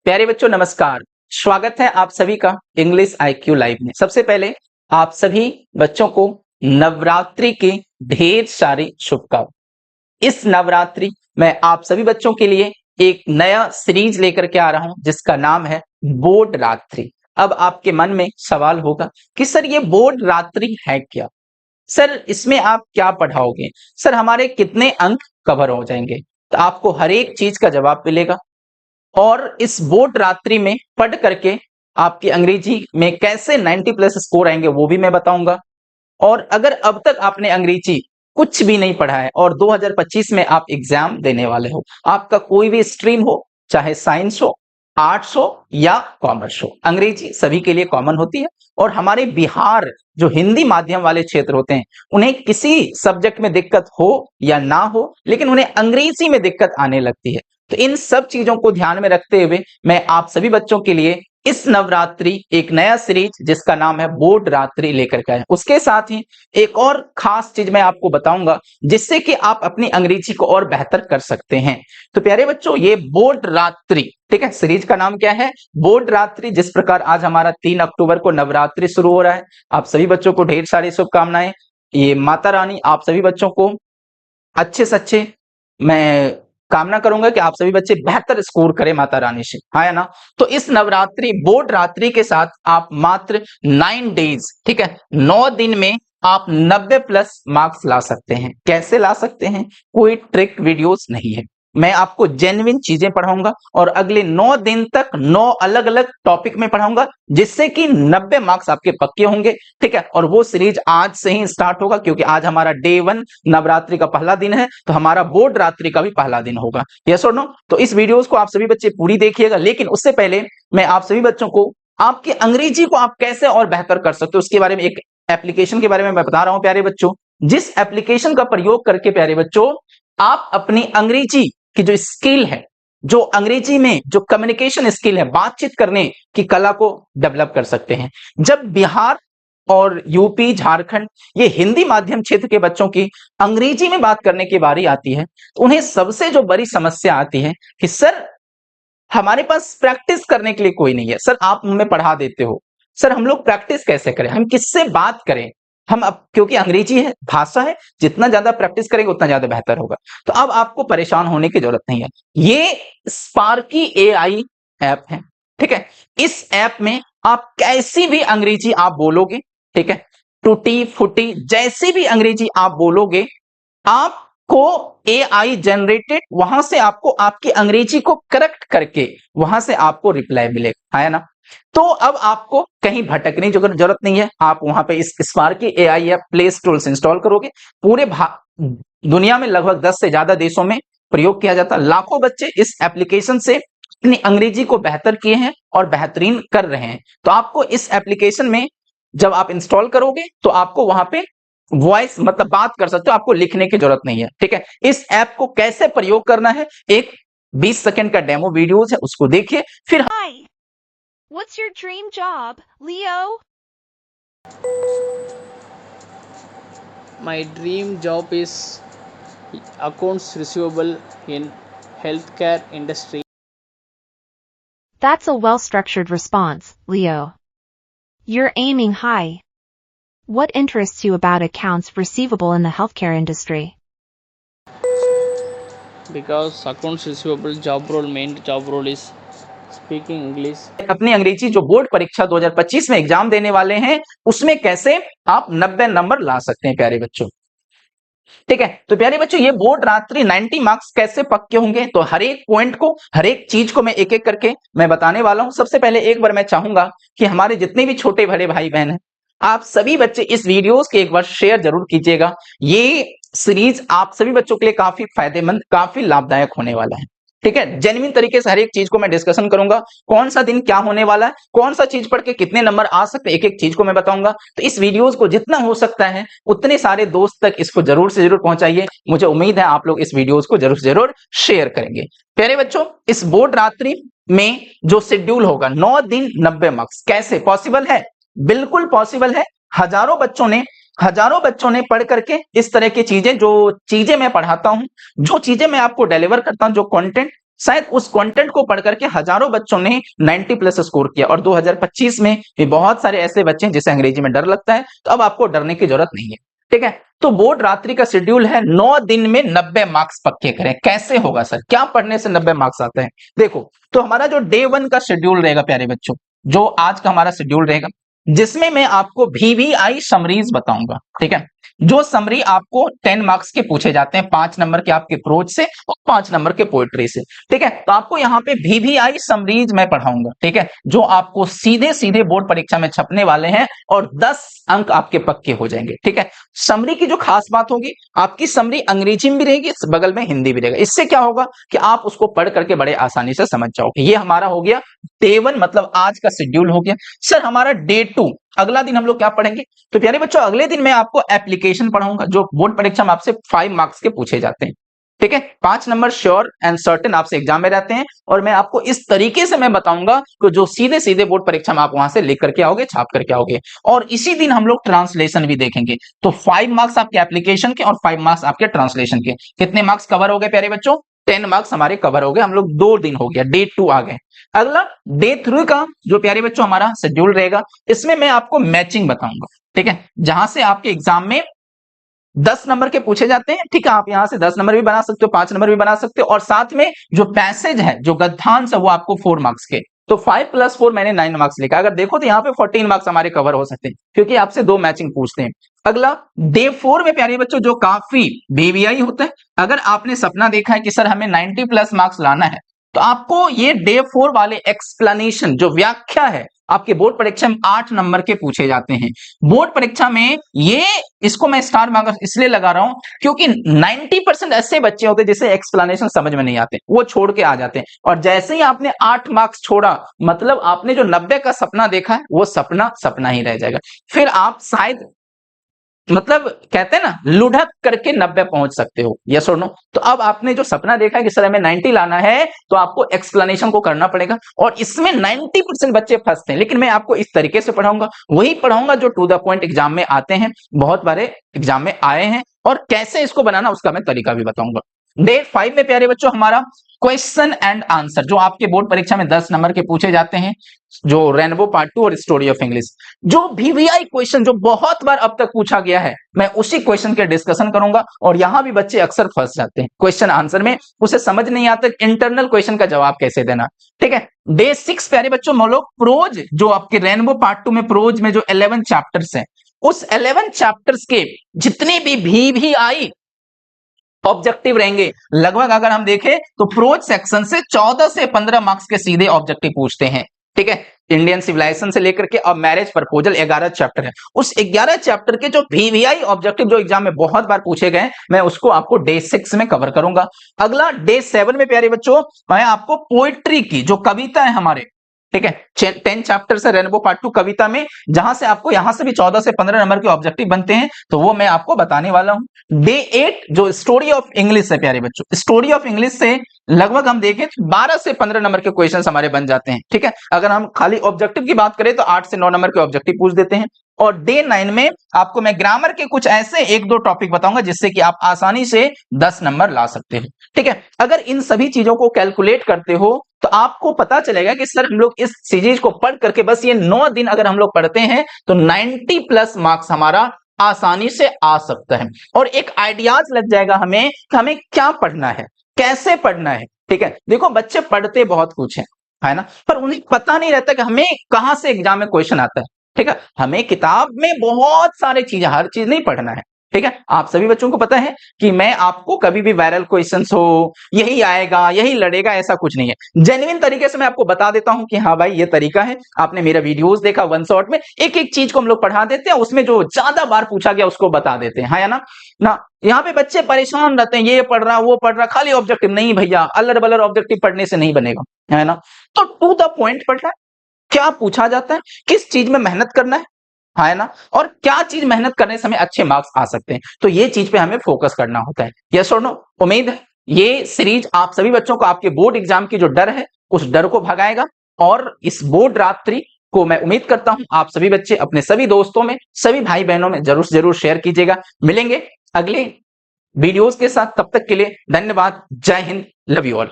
प्यारे बच्चों नमस्कार। स्वागत है आप सभी का इंग्लिश आईक्यू लाइव में। सबसे पहले आप सभी बच्चों को नवरात्रि की ढेर सारी शुभकामनाएं। इस नवरात्रि मैं आप सभी बच्चों के लिए एक नया सीरीज लेकर के आ रहा हूं जिसका नाम है बोर्ड रात्रि। अब आपके मन में सवाल होगा कि सर ये बोर्ड रात्रि है क्या? सर इसमें आप क्या पढ़ाओगे? सर हमारे कितने अंक कवर हो जाएंगे? तो आपको हर एक चीज का जवाब मिलेगा और इस बोर्ड रात्रि में पढ़ करके आपकी अंग्रेजी में कैसे 90 प्लस स्कोर आएंगे वो भी मैं बताऊंगा। और अगर अब तक आपने अंग्रेजी कुछ भी नहीं पढ़ा है और 2025 में आप एग्जाम देने वाले हो, आपका कोई भी स्ट्रीम हो, चाहे साइंस हो, आर्ट्स हो या कॉमर्स हो, अंग्रेजी सभी के लिए कॉमन होती है। और हमारे बिहार जो हिंदी माध्यम वाले क्षेत्र होते हैं उन्हें किसी सब्जेक्ट में दिक्कत हो या ना हो, लेकिन उन्हें अंग्रेजी में दिक्कत आने लगती है। तो इन सब चीजों को ध्यान में रखते हुए मैं आप सभी बच्चों के लिए इस नवरात्रि एक नया सीरीज जिसका नाम है बोर्ड रात्रि लेकर के आए। उसके साथ ही एक और खास चीज मैं आपको बताऊंगा जिससे कि आप अपनी अंग्रेजी को और बेहतर कर सकते हैं। तो प्यारे बच्चों ये बोर्ड रात्रि, ठीक है, सीरीज का नाम क्या है? बोर्ड रात्रि। जिस प्रकार आज हमारा 3 अक्टूबर को नवरात्रि शुरू हो रहा है, आप सभी बच्चों को ढेर सारी शुभकामनाएं। ये माता रानी आप सभी बच्चों को अच्छे से अच्छे, मैं कामना करूंगा कि आप सभी बच्चे बेहतर स्कोर करें माता रानी से, है ना। तो इस नवरात्रि बोर्ड रात्रि के साथ आप मात्र 9 डेज, ठीक है, 9 दिन में आप 90 प्लस मार्क्स ला सकते हैं। कैसे ला सकते हैं? कोई ट्रिक वीडियोस नहीं है, मैं आपको जेन्युइन चीजें पढ़ाऊंगा और अगले 9 दिन तक 9 अलग अलग टॉपिक में पढ़ाऊंगा जिससे कि 90 मार्क्स आपके पक्के होंगे, ठीक है। और वो सीरीज आज से ही स्टार्ट होगा क्योंकि आज हमारा डे 1 नवरात्रि का पहला दिन है, तो हमारा बोर्ड रात्रि का भी पहला दिन होगा। यस और नो? तो इस वीडियोस को आप सभी बच्चे पूरी देखिएगा, लेकिन उससे पहले मैं आप सभी बच्चों को आपकी अंग्रेजी को आप कैसे और बेहतर कर सकते हो उसके बारे में एक एप्लीकेशन के बारे में मैं बता रहा हूं प्यारे बच्चों। जिस एप्लीकेशन का प्रयोग करके प्यारे बच्चों आप अपनी अंग्रेजी की जो स्किल है, जो अंग्रेजी में जो कम्युनिकेशन स्किल है, बातचीत करने की कला को डेवलप कर सकते हैं। जब बिहार और यूपी, झारखंड, ये हिंदी माध्यम क्षेत्र के बच्चों की अंग्रेजी में बात करने की बारी आती है तो उन्हें सबसे जो बड़ी समस्या आती है कि सर हमारे पास प्रैक्टिस करने के लिए कोई नहीं है। सर आप हमें पढ़ा देते हो, सर हम लोग प्रैक्टिस कैसे करें, हम किससे बात करें? हम अब क्योंकि अंग्रेजी है, भाषा है, जितना ज्यादा प्रैक्टिस करेंगे उतना ज्यादा बेहतर होगा। तो अब आपको परेशान होने की जरूरत नहीं है। ये स्पार्की एआई ऐप है, ठीक है। इस ऐप में आप कैसी भी अंग्रेजी आप बोलोगे, ठीक है, टूटी फूटी जैसी भी अंग्रेजी आप बोलोगे, आपको एआई जनरेटेड वहां से आपको आपकी अंग्रेजी को करेक्ट करके वहां से आपको रिप्लाई मिलेगा, है ना। तो अब आपको कहीं भटकने की जरूरत नहीं है। आप वहां पे इस Sparky AI app play store से इंस्टॉल करोगे। पूरे दुनिया में लगभग 10 से ज्यादा देशों में प्रयोग किया जाता है। लाखों बच्चे इस एप्लीकेशन से अपनी अंग्रेजी को बेहतर किए हैं और बेहतरीन कर रहे हैं। तो आपको इस एप्लीकेशन में जब आप इंस्टॉल करोगे तो आपको वहां पे वॉइस मतलब बात कर सकते हो, आपको लिखने की जरूरत नहीं है, ठीक है। इस ऐप को कैसे प्रयोग करना है, एक 20 सेकंड का डेमो वीडियोस है, उसको देखिए फिर। Hi, what's your dream job, Leo? My dream job is accounts receivable in healthcare industry. That's a well-structured response, Leo. You're aiming high. What interests you about accounts receivable in the healthcare industry? Because accounts receivable job role, main job role is speaking English. अपनी अंग्रेजी जो board परीक्षा 2025 में exam देने वाले हैं उसमें कैसे आप 90 नंबर ला सकते हैं प्यारे बच्चों, ठीक है। तो प्यारे बच्चों ये बोर्ड रात्रि 90 मार्क्स कैसे पक्के होंगे, तो हर एक पॉइंट को, हर एक चीज को मैं एक एक करके मैं बताने वाला हूं। सबसे पहले एक बार मैं चाहूंगा कि हमारे जितने भी छोटे बड़े भाई बहन हैं, आप सभी बच्चे इस वीडियोस के एक बार शेयर जरूर कीजिएगा। ये सीरीज आप सभी बच्चों के लिए काफी फायदेमंद, काफी लाभदायक होने वाला है, ठीक है। जेन्युइन तरीके से हर एक चीज को मैं डिस्कशन करूंगा। कौन सा दिन क्या होने वाला है, कौन सा चीज पढ़ के कितने नंबर आ सकते हैं, एक एक चीज को मैं बताऊंगा। तो इस वीडियोस को जितना हो सकता है उतने सारे दोस्त तक इसको जरूर से जरूर पहुंचाइए। मुझे उम्मीद है आप लोग इस वीडियोस को जरूर से जरूर शेयर करेंगे। प्यारे बच्चों इस बोर्ड रात्रि में जो शेड्यूल होगा 9 दिन 90 मार्क्स, कैसे पॉसिबल है? बिल्कुल पॉसिबल है। हजारों बच्चों ने पढ़ करके इस तरह की चीजें, जो चीजें मैं पढ़ाता हूं, जो चीजें मैं आपको डिलीवर करता हूं, जो कंटेंट शायद उस कंटेंट को पढ़ करके हजारों बच्चों ने 90 प्लस स्कोर किया, और 2025 में भी बहुत सारे ऐसे बच्चे हैं जिसे अंग्रेजी में डर लगता है, तो अब आपको डरने की जरूरत नहीं है, ठीक है। तो बोर्ड रात्रि का शेड्यूल है 9 दिन में 90 मार्क्स पक्के करें। कैसे होगा सर, क्या पढ़ने से 90 मार्क्स आते हैं? देखो, तो हमारा जो डे 1 का शेड्यूल रहेगा प्यारे बच्चों, जो आज का हमारा शेड्यूल रहेगा, जिसमें मैं आपको VVI समरीज बताऊंगा, ठीक है। जो समरी आपको 10 मार्क्स के पूछे जाते हैं, 5 नंबर के आपके प्रोज से और 5 नंबर के पोएट्री से, ठीक है। तो आपको यहाँ पे VVI समरीज मैं पढ़ाऊंगा, ठीक है, जो आपको सीधे सीधे बोर्ड परीक्षा में छपने वाले हैं और 10 अंक आपके पक्के हो जाएंगे, ठीक है। समरी की जो खास बात होगी, आपकी समरी अंग्रेजी में भी रहेगी, बगल में हिंदी भी रहेगा। इससे क्या होगा कि आप उसको पढ़ करके बड़े आसानी से समझ जाओगे। ये हमारा हो गया डे 1, मतलब आज का शेड्यूल हो गया। सर हमारा डे 2, अगला दिन हम लोग क्या पढ़ेंगे? तो प्यारे बच्चों, अगले दिन मैं आपको एप्लीकेशन पढ़ाऊंगा, जो बोर्ड परीक्षा में आपसे 5 मार्क्स के पूछे जाते हैं, ठीक है। 5 नंबर श्योर एंड सर्टेन आपसे एग्जाम में रहते हैं, और मैं आपको इस तरीके से मैं बताऊंगा कि जो सीधे सीधे बोर्ड परीक्षा में आप वहां से लिख करके आओगे, छाप करके आओगे। और इसी दिन हम लोग ट्रांसलेशन भी देखेंगे। तो 5 मार्क्स आपके एप्लीकेशन के और 5 मार्क्स आपके ट्रांसलेशन के। कितने मार्क्स कवर हो गए प्यारे बच्चों? 10 मार्क्स हमारे कवर हो गए। हम लोग 2 दिन हो गया, डे 2 आ गए। अगला डे 3 का जो प्यारे बच्चों हमारा शेड्यूल रहेगा, इसमें मैं आपको मैचिंग बताऊंगा, ठीक है, जहां से आपके एग्जाम में 10 नंबर के पूछे जाते हैं, ठीक है। आप यहां से 10 नंबर भी बना सकते हो, 5 नंबर भी बना सकते हो, और साथ में जो पैसेज है, जो गद्यांश है, वो आपको 4 मार्क्स के। तो 5 + 4 मैंने 9 मार्क्स लिखा। अगर देखो तो यहाँ पे 14 मार्क्स हमारे कवर हो सकते हैं, क्योंकि आपसे 2 मैचिंग पूछते हैं। अगला डे 4 में प्यारे बच्चों जो काफी VVI होता है, अगर आपने सपना देखा है कि सर हमें 90 प्लस मार्क्स लाना है, तो आपको ये डे 4 वाले एक्सप्लेनेशन, जो व्याख्या है, आपके बोर्ड परीक्षा में 8 नंबर के पूछे जाते हैं। बोर्ड परीक्षा में ये, इसको मैं स्टार मार्क्स इसलिए लगा रहा हूं क्योंकि 90% ऐसे बच्चे होते हैं जिसे एक्सप्लेनेशन समझ में नहीं आते, वो छोड़ के आ जाते हैं। और जैसे ही आपने 8 मार्क्स छोड़ा, मतलब आपने जो 90 का सपना देखा है, वो सपना सपना ही रह जाएगा। फिर आप शायद, मतलब कहते हैं ना, लुढ़क करके 90 पहुंच सकते हो, यस और नो। तो अब आपने जो सपना देखा है कि सर हमें 90 लाना है, तो आपको एक्सप्लेनेशन को करना पड़ेगा, और इसमें 90% बच्चे फंसते हैं। लेकिन मैं आपको इस तरीके से पढ़ाऊंगा, वही पढ़ाऊंगा जो टू द पॉइंट एग्जाम में आते हैं, बहुत बारे एग्जाम में आए हैं, और कैसे इसको बनाना उसका मैं तरीका भी बताऊंगा। डे 5 में प्यारे बच्चों हमारा क्वेश्चन एंड आंसर, जो आपके बोर्ड परीक्षा में 10 नंबर के पूछे जाते हैं, जो रेनबो पार्ट 2 और स्टोरी ऑफ इंग्लिश, जो VVI क्वेश्चन जो बहुत बार अब तक पूछा गया है, मैं उसी क्वेश्चन के डिस्कशन करूंगा। और यहां भी बच्चे अक्सर फंस जाते हैं क्वेश्चन आंसर में, उसे समझ नहीं आता इंटरनल क्वेश्चन का जवाब कैसे देना, ठीक है। डे 6 प्यारे बच्चों हम लोग प्रोज, जो आपके रेनबो पार्ट 2 में प्रोज में जो 11 चैप्टर्स हैं, उस 11 चैप्टर्स के जितने भी VVI ऑब्जेक्टिव रहेंगे, लगभग अगर हम देखें तो प्रोज सेक्शन से 14 से 15 मार्क्स के सीधे ऑब्जेक्टिव पूछते हैं, ठीक है। इंडियन सिविलाइजेशन से लेकर के अब मैरिज प्रपोजल 11 चैप्टर है। उस 11 चैप्टर के जो VVI ऑब्जेक्टिव जो एग्जाम में बहुत बार पूछे गए, मैं उसको आपको डे 6 में कवर करूंगा। अगला डे 7 में प्यारे बच्चों मैं आपको पोएट्री की जो कविता है हमारे, ठीक है, 10 चैप्टर से रेनबो पार्ट 2 कविता में, जहां से आपको यहां से भी 14 से 15 नंबर के ऑब्जेक्टिव बनते हैं, तो वो मैं आपको बताने वाला हूं। डे 8 जो स्टोरी ऑफ इंग्लिश है प्यारे बच्चों, स्टोरी ऑफ इंग्लिश से लगभग हम देखें तो 12 से 15 नंबर के क्वेश्चंस हमारे बन जाते हैं, ठीक है। अगर हम खाली ऑब्जेक्टिव की बात करें तो 8 से 9 नंबर के ऑब्जेक्टिव पूछ देते हैं। और डे 9 में आपको मैं ग्रामर के कुछ ऐसे 1-2 टॉपिक बताऊंगा जिससे कि आप आसानी से 10 नंबर ला सकते हो, ठीक है। अगर इन सभी चीजों को कैलकुलेट करते हो तो आपको पता चलेगा कि सर हम लोग इस सीरीज को पढ़ करके बस ये 9 दिन अगर हम लोग पढ़ते हैं तो 90 प्लस मार्क्स हमारा आसानी से आ सकता है। और एक आइडियाज लग जाएगा हमें कि हमें क्या पढ़ना है, कैसे पढ़ना है, ठीक है। देखो बच्चे पढ़ते बहुत कुछ है ना, पर उन्हें पता नहीं रहता कि हमें कहां से एग्जाम में क्वेश्चन आता है, ठीक है। हमें किताब में बहुत सारी चीजें, हर चीज नहीं पढ़ना है, ठीक है। आप सभी बच्चों को पता है कि मैं आपको कभी भी वायरल क्वेश्चंस हो, यही आएगा यही लड़ेगा, ऐसा कुछ नहीं है। जेन्युइन तरीके से मैं आपको बता देता हूं कि हाँ भाई ये तरीका है। आपने मेरा वीडियोस देखा, वन शॉट में एक एक चीज को हम लोग पढ़ा देते हैं, उसमें जो ज्यादा बार पूछा गया उसको बता देते हैं, है ना। यहाँ पे बच्चे परेशान रहते हैं, ये पढ़ रहा वो पढ़ रहा, खाली ऑब्जेक्टिव नहीं भैया, अल्लर बल्लर ऑब्जेक्टिव पढ़ने से नहीं बनेगा, है ना। तो टू द पॉइंट पढ़ना है, क्या पूछा जाता है, किस चीज में मेहनत करना है ना, और क्या चीज मेहनत करने से हमें अच्छे मार्क्स आ सकते हैं, तो ये चीज पे हमें फोकस करना होता है, यस और नो। उम्मीद है ये सीरीज आप सभी बच्चों को आपके बोर्ड एग्जाम की जो डर है उस डर को भगाएगा। और इस बोर्ड रात्रि को मैं उम्मीद करता हूं आप सभी बच्चे अपने सभी दोस्तों में, सभी भाई बहनों में जरूर शेयर कीजिएगा। मिलेंगे अगले वीडियोस के साथ, तब तक के लिए धन्यवाद। जय हिंद, लव यू ऑल।